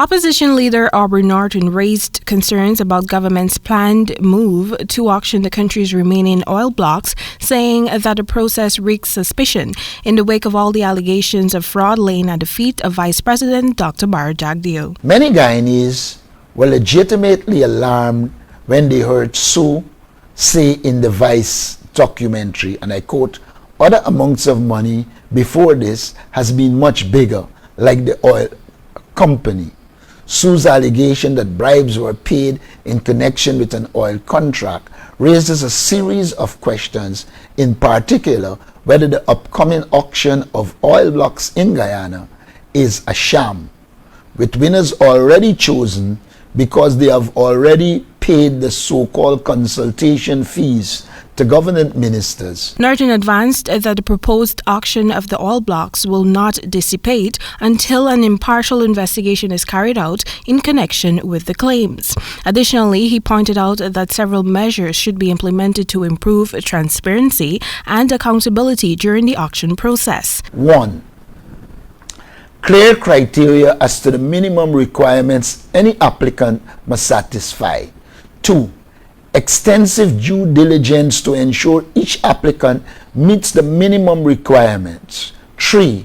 Opposition leader NORTON raised concerns about government's planned move to auction the country's remaining oil blocks, saying that the process reeks suspicion in the wake of all the allegations of fraud laying at the feet of Vice President Dr. Bharrat Jagdeo. Many Guyanese were legitimately alarmed when they heard Sue say in the Vice documentary, and I quote, "Other amounts of money before this has been much bigger, like the oil company." Sue's allegation that bribes were paid in connection with an oil contract raises a series of questions, in particular whether the upcoming auction of oil blocks in Guyana is a sham, with winners already chosen because they have already paid the so-called consultation fees to government ministers. NORTON advanced that the proposed auction of the oil blocks will not dissipate until an impartial investigation is carried out in connection with the claims. Additionally, he pointed out that several measures should be implemented to improve transparency and accountability during the auction process. 1. Clear criteria as to the minimum requirements any applicant must satisfy. 2. Extensive due diligence to ensure each applicant meets the minimum requirements. 3.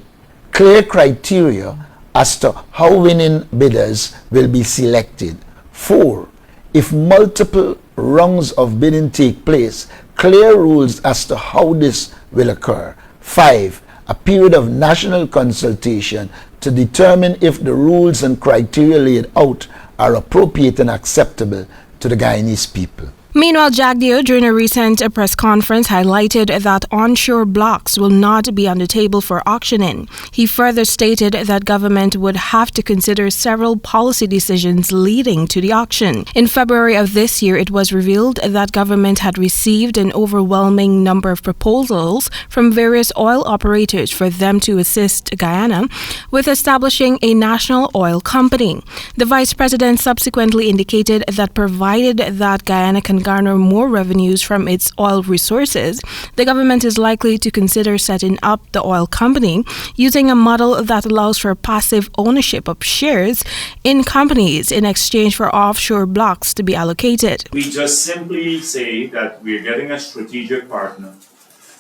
Clear criteria as to how winning bidders will be selected. 4. If multiple rounds of bidding take place, clear rules as to how this will occur. 5. A period of national consultation to determine if the rules and criteria laid out are appropriate and acceptable to the Guyanese people. Meanwhile, Jagdeo, during a recent press conference, highlighted that onshore blocks will not be on the table for auctioning. He further stated that government would have to consider several policy decisions leading to the auction. In February of this year, it was revealed that government had received an overwhelming number of proposals from various oil operators for them to assist Guyana with establishing a national oil company. The vice president subsequently indicated that provided that Guyana can garner more revenues from its oil resources, the government is likely to consider setting up the oil company using a model that allows for passive ownership of shares in companies in exchange for offshore blocks to be allocated. We just simply say that we're getting a strategic partner.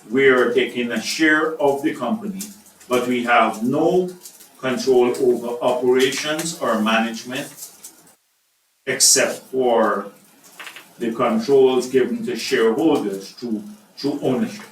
We're taking a share of the company, but we have no control over operations or management except for the controls given to shareholders through ownership.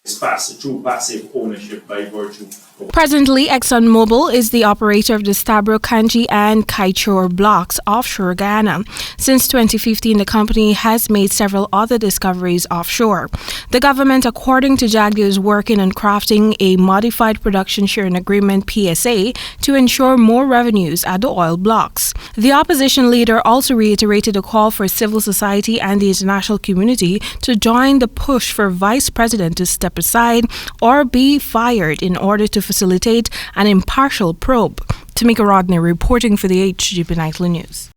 It's through passive ownership by virtue. Presently, ExxonMobil is the operator of the Stabroek, Kanji, and Kaichor blocks offshore Guyana. Since 2015, the company has made several other discoveries offshore. The government, according to Jagdeo, is working on crafting a modified production sharing agreement (PSA) to ensure more revenues at the oil blocks. The opposition leader also reiterated a call for civil society and the international community to join the push for Vice President to step aside or be fired in order to facilitate an impartial probe. Temika Rodney reporting for the HGB Nightly News.